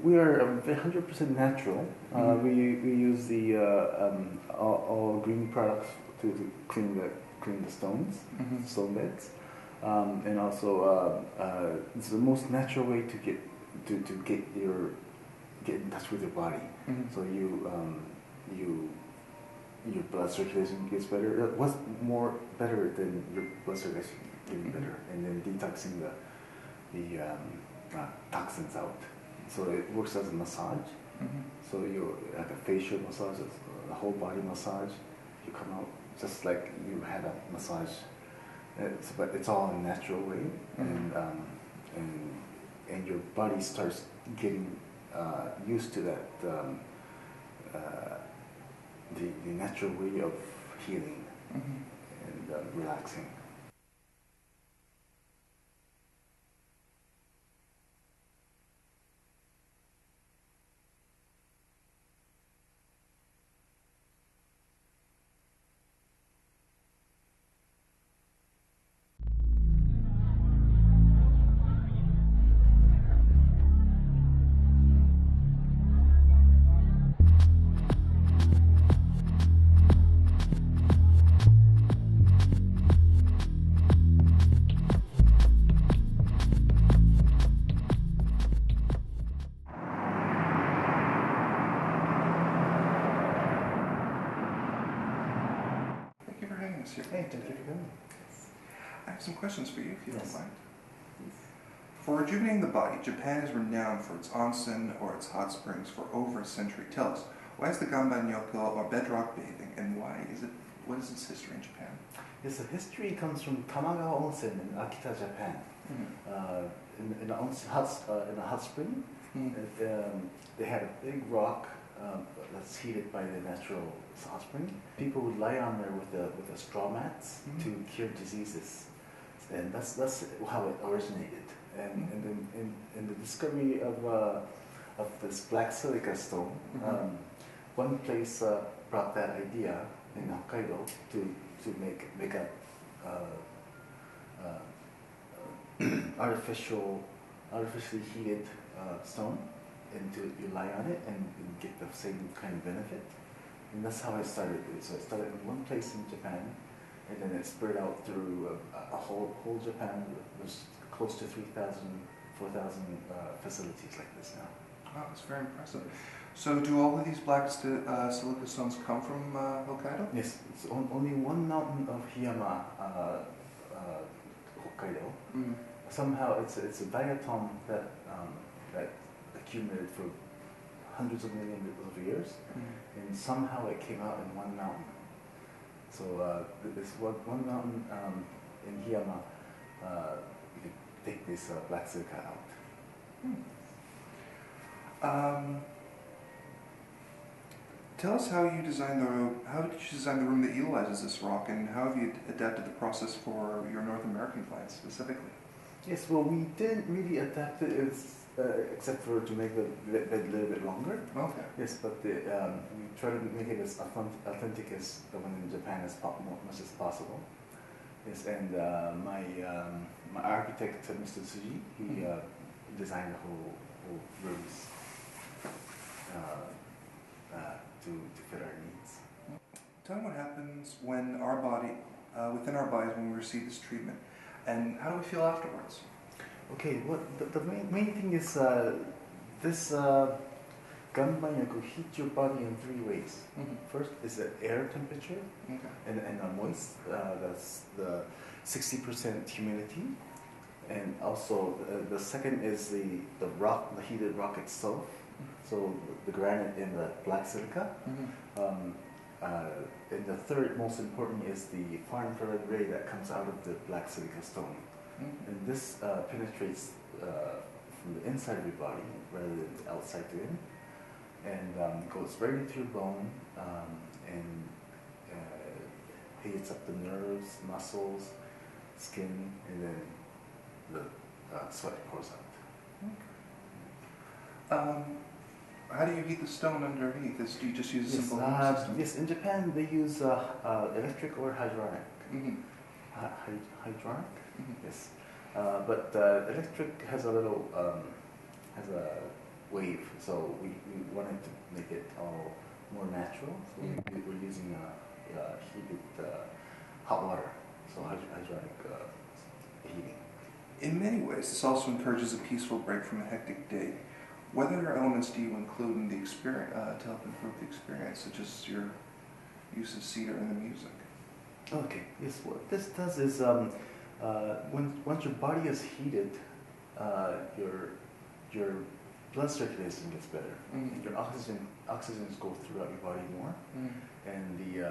We are 100% natural. We use the all green products to clean the stones, stone beds, and also it's the most natural way to get in touch with your body. So your blood circulation gets better. It was more better than your blood circulation getting better, and then detoxing the toxins out. So it works as a massage. So you like a facial massage, a whole body massage. You come out just like you had a massage. But it's all in a natural way, and your body starts getting used to that the natural way of healing and relaxing. Hey, thank you for coming. I have some questions for you, if you don't mind. For rejuvenating the body, Japan is renowned for its onsen or its hot springs for over a century. Tell us, why is the Ganban-yoku or bedrock bathing, and what is its history in Japan? Yes, the history comes from Tamagawa Onsen in Akita, Japan. In a hot spring, they had a big rock that's heated by the natural hot spring. People would lie on there with the straw mats to cure diseases, and that's how it originated. And then in the discovery of this black silica stone, one place brought that idea in Hokkaido to make a artificially heated stone, and you lie on it and get the same kind of benefit. And that's how I started. So I started in one place in Japan, and then it spread out through a whole Japan. There's close to 3,000, 4,000 facilities like this now. Wow, that's very impressive. So do all of these black silica stones come from Hokkaido? Yes, it's only one mountain of Hiyama, Hokkaido. Somehow it's a diatom that accumulated for hundreds of millions of years, and somehow it came out in one mountain. So this one mountain in Hiyama, you could take this black silica out. Tell us how you designed how did you design the room that utilizes this rock, and how have you adapted the process for your North American clients specifically? Yes, well, we didn't really adapt it except for to make the bed a little bit longer. Okay. Yes, but we try to make it as authentic as the one in Japan as much as possible. Yes, and my architect, Mr. Tsuji, he designed the whole rooms to fit our needs. Tell me what happens when our body, within our bodies, when we receive this treatment, and how do we feel afterwards? Okay, the main thing is this Ganban-yoku heat your body in three ways. First is the air temperature, and moist. That's the 60% humidity, and also the second is the rock, the heated rock itself. So the granite and the black silica. And the third most important is the far infrared ray that comes out of the black silica stone. And this penetrates from the inside of your body rather than the outside to in, and goes right into your bone and heats up the nerves, muscles, skin, and then the sweat pours out. How do you heat the stone underneath? Do you just use a simple heat system? Yes, in Japan they use electric or hydraulic. Hydraulic? Yes. But electric has a little wave. So we wanted to make it all more natural. So we're using heated hot water, so hydraulic heating. In many ways, this also encourages a peaceful break from a hectic day. What other elements do you include in the experience to help improve the experience, such as your use of cedar in the music? Okay. Yes. What this does is once your body is heated, your blood circulation gets better. Your oxygen go throughout your body more, and the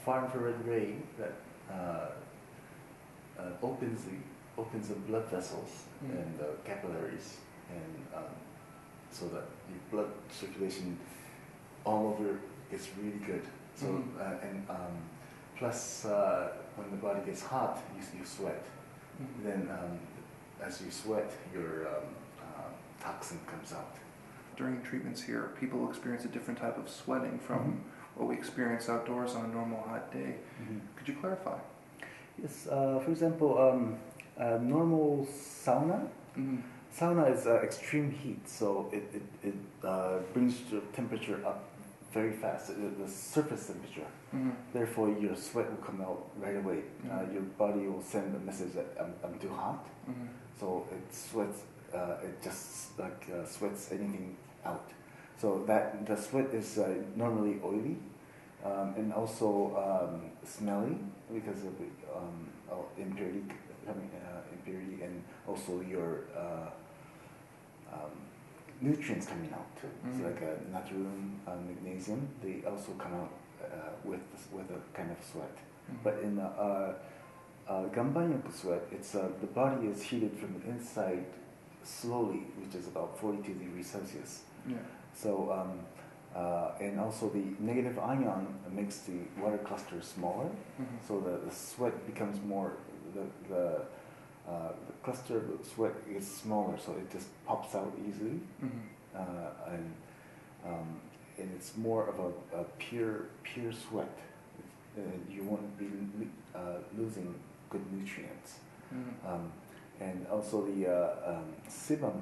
far infrared ray that opens the blood vessels and the capillaries, and so that your blood circulation all over is really good. So and plus when the body gets hot, you sweat. Then as you sweat, your toxin comes out. During treatments here, people experience a different type of sweating from what we experience outdoors on a normal hot day. Could you clarify? Yes. For example, normal sauna. Sauna is extreme heat, so it brings your temperature up very fast, the surface temperature. Therefore, your sweat will come out right away. Your body will send a message that I'm too hot, so it sweats. It just sweats anything out. So that the sweat is normally oily, and also smelly because of impurity, and also your nutrients coming out too. So like natrium, magnesium, they also come out with a kind of sweat. But in Gambanyaku sweat, it's the body is heated from the inside slowly, which is about 42 degrees Celsius. So and also the negative ion makes the water cluster smaller, so the sweat becomes more the cluster of sweat is smaller, so it just pops out easily, and it's more of a pure sweat. You won't be losing good nutrients, and also the sebum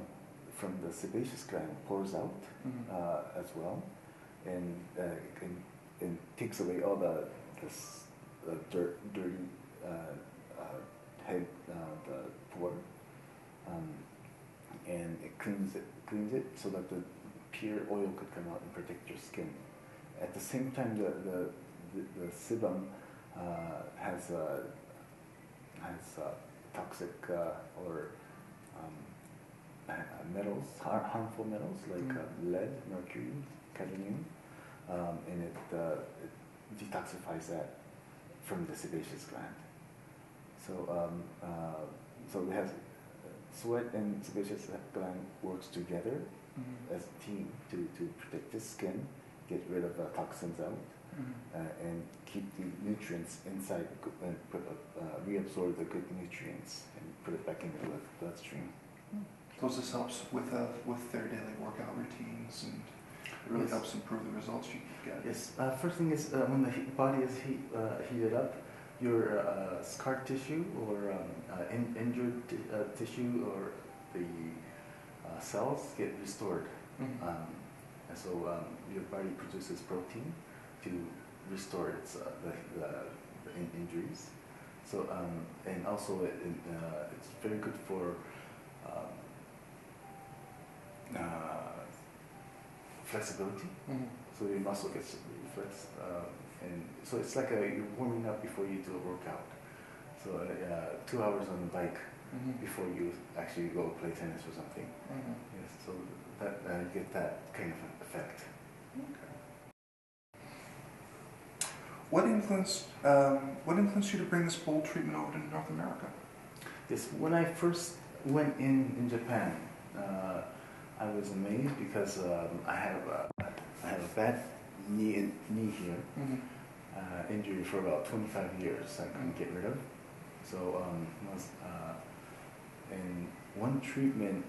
from the sebaceous gland pours out as well, and takes away all the dirty head, the pore, and it cleans it so that the pure oil could come out and protect your skin. At the same time, the sebum has toxic or metals, harmful metals like lead, mercury, cadmium, and it detoxifies that from the sebaceous gland. So it has sweat and sebaceous gland works together as a team to protect the skin, get rid of toxins out, and keep the nutrients inside and reabsorb the good nutrients and put it back in the bloodstream. So this helps with their daily workout routines, and it really helps improve the results you get. Yes. First thing is when the body is heated up, your scar tissue or injured tissue or the cells get restored. And so your body produces protein to restore its the injuries. So and also it's very good for flexibility. So your muscle gets flexed. And so it's like you're warming up before you do a workout. So 2 hours on the bike before you actually go play tennis or something. Yes, so that you get that kind of effect. Okay. What influenced you to bring this bold treatment over to North America? Yes, when I first went in Japan, I was amazed because I have a bad knee here, injury for about 25 years. I couldn't get rid of. So in one treatment,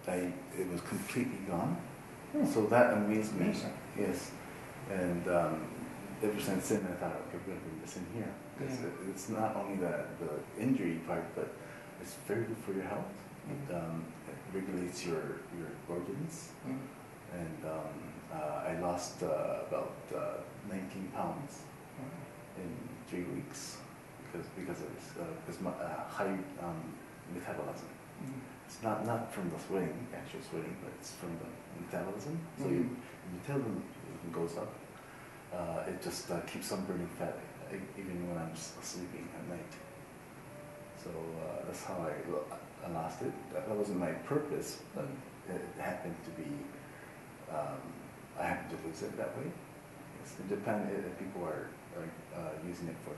it was completely gone. So that amazed me. Yes, and ever since then I thought, okay, we're going to bring this in here because it's not only the injury part, but it's very good for your health. It regulates your organs, and I lost about 19 pounds in 3 weeks because of this, because my high metabolism. It's not from the sweating, actual sweating, but it's from the metabolism. So your metabolism goes up. It just keeps on burning fat, even when I'm sleeping at night. So that's how I lost it. That wasn't my purpose, but it happened to be, I happened to lose it that way. Yes, in Japan, people are using it for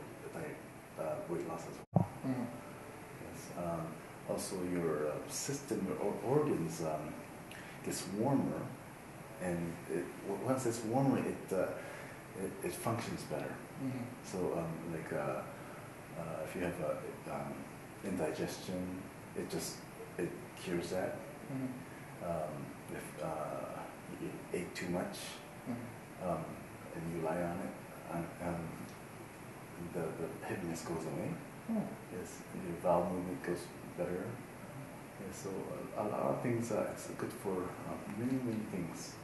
weight loss as well. Yes. Also, your system, your organs gets warmer, and once it's warmer, it functions better. So, like if you have indigestion, it cures that. If you ate too much and you lie on it, the heaviness goes away. Yes, your bowel movement goes better. Yeah, so a lot of things it's good for many things.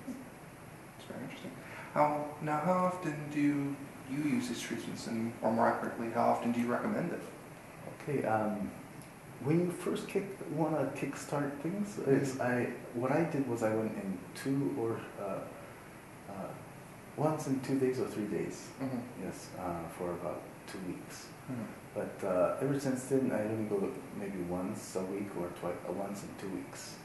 It's very interesting. How often do you use these treatments, and or more accurately, how often do you recommend it? Okay, when you first want to kickstart things, what I did was I went in once in 2 days or 3 days. Yes, for about 2 weeks. But ever since then, I only go maybe once a week or once in 2 weeks.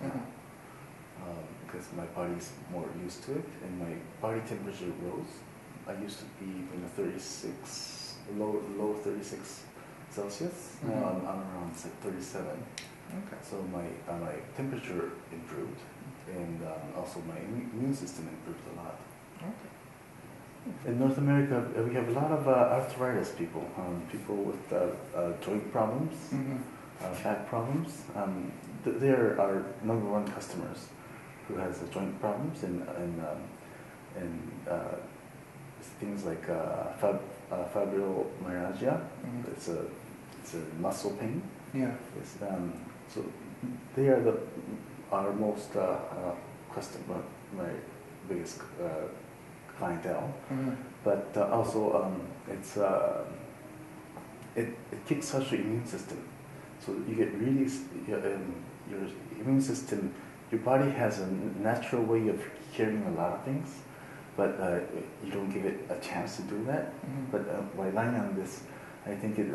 Because my body's more used to it, and my body temperature rose. I used to be in the 36, low 36 Celsius. Now I'm around 37. Okay. So my temperature improved, and also my immune system improved a lot. Okay. In North America, we have a lot of arthritis people, people with joint problems, back problems. They are our #1 customers who has joint problems and things like fibromyalgia. It's a muscle pain. Yeah. So they are our most customer, my biggest clientele. But also it kickstarts your immune system. So you get really your immune system. Your body has a natural way of curing a lot of things, but you don't give it a chance to do that. But by lying on this, I think it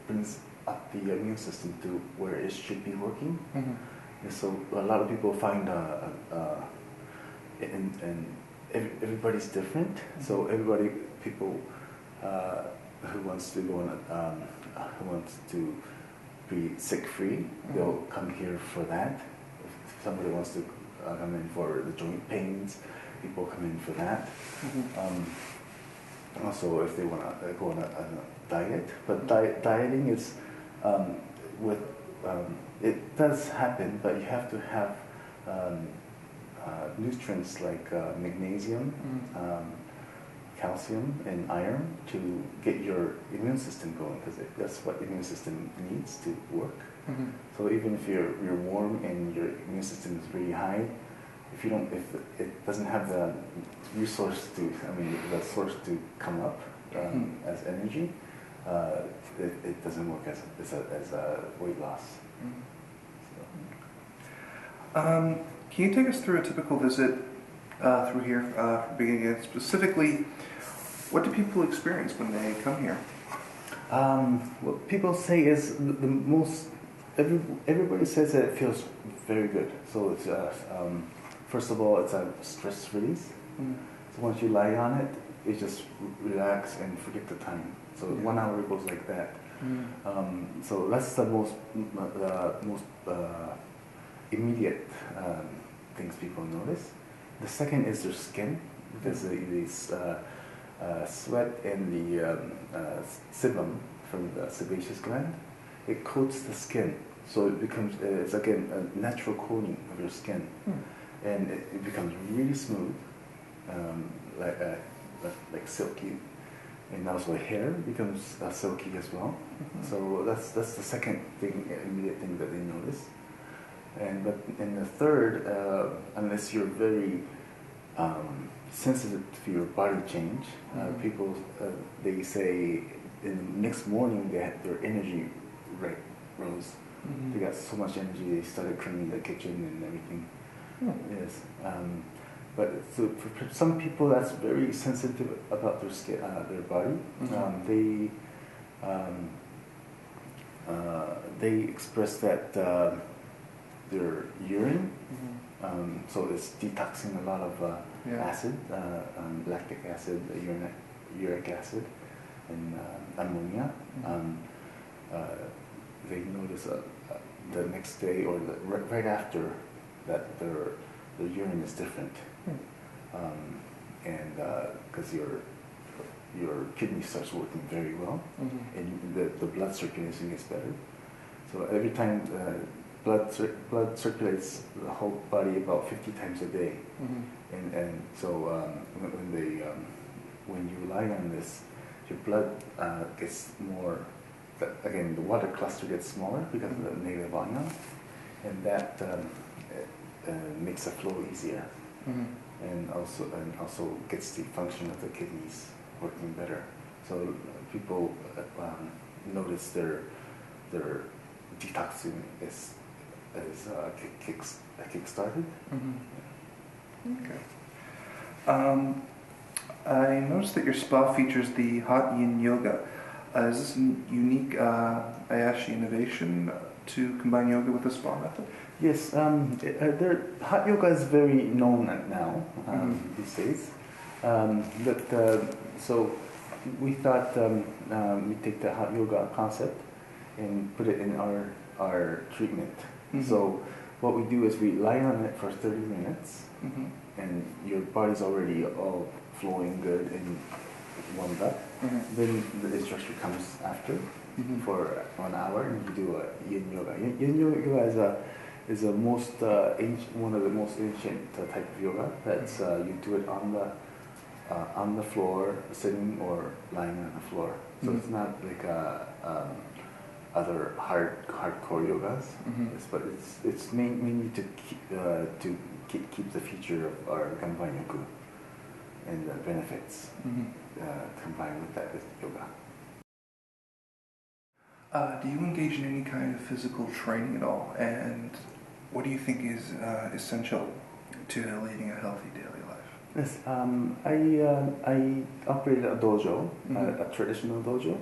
brings up the immune system to where it should be working. And so a lot of people find, and everybody's different. So people who wants to go on, who wants to be sick free, they'll come here for that. If somebody wants to come in for the joint pains, people come in for that. Also, if they want to go on a diet, but dieting is it does happen, but you have to have nutrients like magnesium, calcium, and iron to get your immune system going, because that's what the immune system needs to work. So even if you're warm and your immune system is really high, if it doesn't have the source to come up as energy, it doesn't work as a weight loss. Can you take us through a typical visit through here, beginning again? Specifically, what do people experience when they come here? What people say is the most. Everybody says that it feels very good. So it's first of all, it's a stress release. So once you lie on it, you just relax and forget the time. So 1 hour goes like that. So that's the most immediate things people notice. The second is their skin, because the sweat and the sebum from the sebaceous gland, it coats the skin. So it becomes, it's again a natural coating of your skin. And it becomes really smooth, like silky. and also hair becomes silky as well. So that's the second thing, immediate thing that they notice. But in the third, unless you're very sensitive to your body change, people they say in the next morning their energy rate rose. They got so much energy they started cleaning the kitchen and everything. Yes. But so for some people that's very sensitive about their skin, their body. They express that their urine, so it's detoxing a lot of acid, lactic acid, uric acid, and ammonia. They notice the next day or right after that their urine is different, and because your kidney starts working very well, and the blood circulation gets better. So every time blood circulates the whole body about 50 times a day, and so when you lie on this, your blood gets more. Again, the water cluster gets smaller because of the negative ion, and that makes the flow easier, and also gets the function of the kidneys working better. So people notice their detoxing is kick-started. Okay. I noticed that your spa features the hot yin yoga. Is this a unique Iyashi innovation to combine yoga with the spa method? Yes, hot yoga is very known now these days. So we thought we'd take the hot yoga concept and put it in our treatment. So what we do is we lie on it for 30 minutes, and your body's already all flowing good and warmed up. Then the instructor comes after for 1 hour, and you do a yin yoga. Yin yoga is one of the most ancient type of yoga. That's you do it on the floor, sitting or lying on the floor. So it's not like other hardcore yogas. But it's mainly to keep the feature of our Ganban-yoku and the benefits combined with that with yoga. Do you engage in any kind of physical training at all? And what do you think is essential to leading a healthy daily life? Yes, I operate a dojo, a traditional dojo,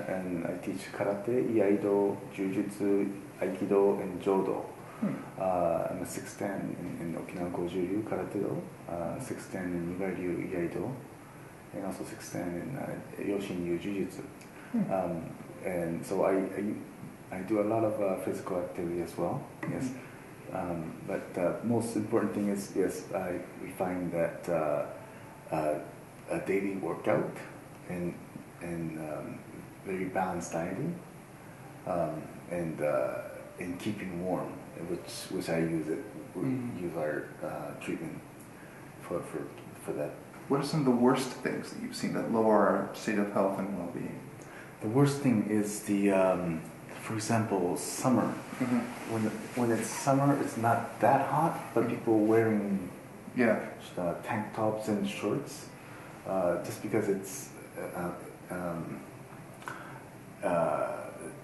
and I teach karate, iaido, jujutsu, aikido, and jodo. I'm a 6th dan in Okinawa Goju-ryu Karate-do, 6th dan in Yuga-ryu Iaido, and also 6th dan in Yoshin-ryu Jujutsu. And so I do a lot of physical activity as well. Yes, but the most important thing is we find that a daily workout and very balanced dieting and keeping warm, which I use our treatment for that. What are some of the worst things that you've seen that lower our state of health and well-being? The worst thing is for example, summer. When it's summer, it's not that hot, but people wearing tank tops and shorts just because it's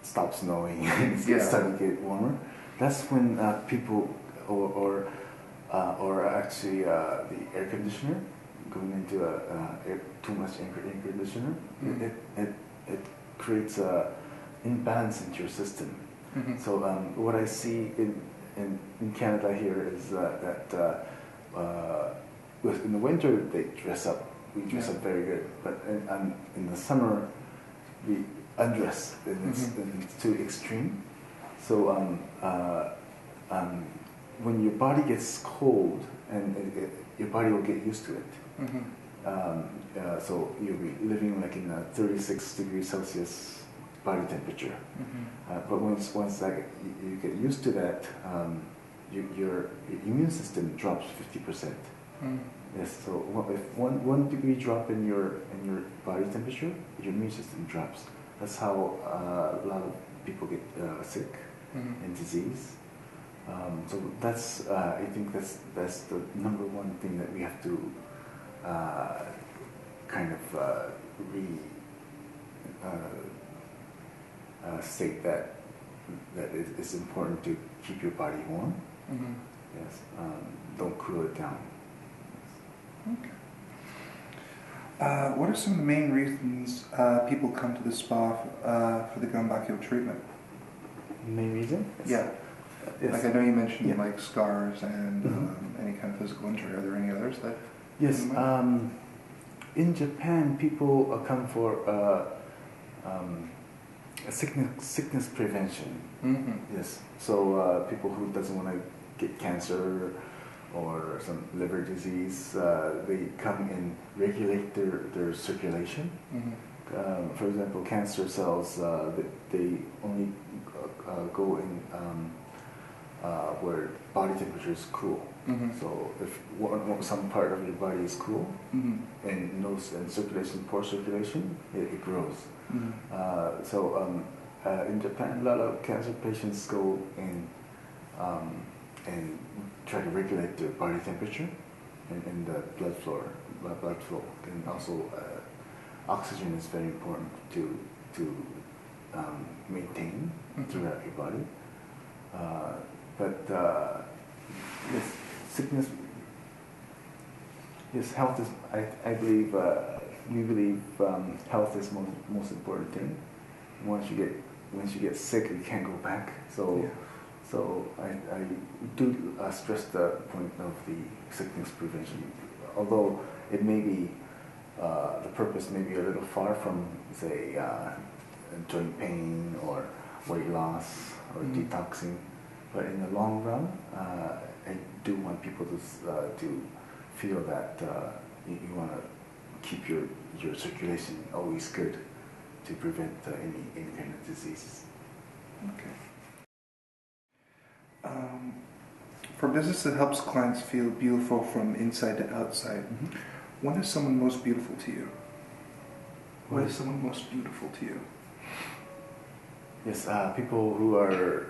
stops snowing and it's starting to get warmer. That's when people or actually the air conditioner going into too much air conditioner, it creates a imbalance into your system. So what I see in Canada here is that in the winter they dress up. We dress up very good, but in the summer we undress, and it's too extreme. So when your body gets cold, and your body will get used to it. So you'll be living like in a 36 degrees Celsius body temperature. But once you get used to that, your immune system drops 50%. Yes, so if one degree drop in your body temperature, your immune system drops. That's how a lot of people get sick and disease. So that's I think that's the number one thing that we have to kind of state that it's important to keep your body warm. Yes, don't cool it down. Okay. What are some of the main reasons people come to the spa for the Ganbakkyo treatment? Main reason? Yeah. Yes. Like I know you mentioned like scars and any kind of physical injury. Are there any others that? Yes. In Japan, people come for sickness prevention. Yes. So people who doesn't want to get cancer or some liver disease, they come and regulate their circulation. For example, cancer cells, they only go in where body temperature is cool. So if some part of your body is cool and circulation, poor circulation, it grows. In Japan, a lot of cancer patients go and try to regulate their body temperature and the blood flow. And also, oxygen is very important to maintain throughout your body. Yes, sickness. Yes, health is. I believe we believe health is most important thing. Once you get sick, you can't go back. So I do stress the point of the sickness prevention, although it may be the purpose may be a little far from, say, joint pain or weight loss or detoxing, but in the long run, I do want people to feel that you want to keep your circulation always good to prevent any kind of diseases. Okay. For business that helps clients feel beautiful from inside to outside, when is someone most beautiful to you? What is someone most beautiful to you? Yes, people who are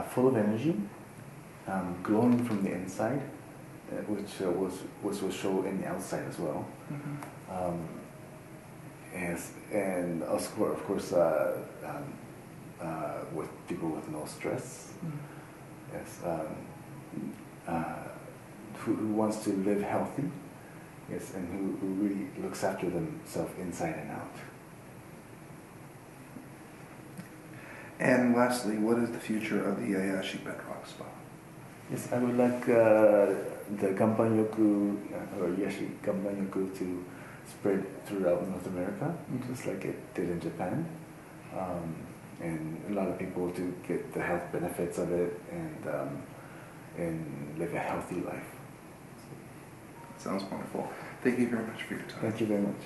full of energy, glowing from the inside, which will show in the outside as well. Yes, and of course, with people with no stress. Yes, who wants to live healthy. Yes, and who really looks after themselves inside and out. And lastly, what is the future of the Iyashi Bedrock Spa? Yes, I would like the Ganbanyoku or Iyashi Ganbanyoku to spread throughout North America, just like it did in Japan, and a lot of people to get the health benefits of it and live a healthy life. Sounds wonderful. Thank you very much for your time. Thank you very much.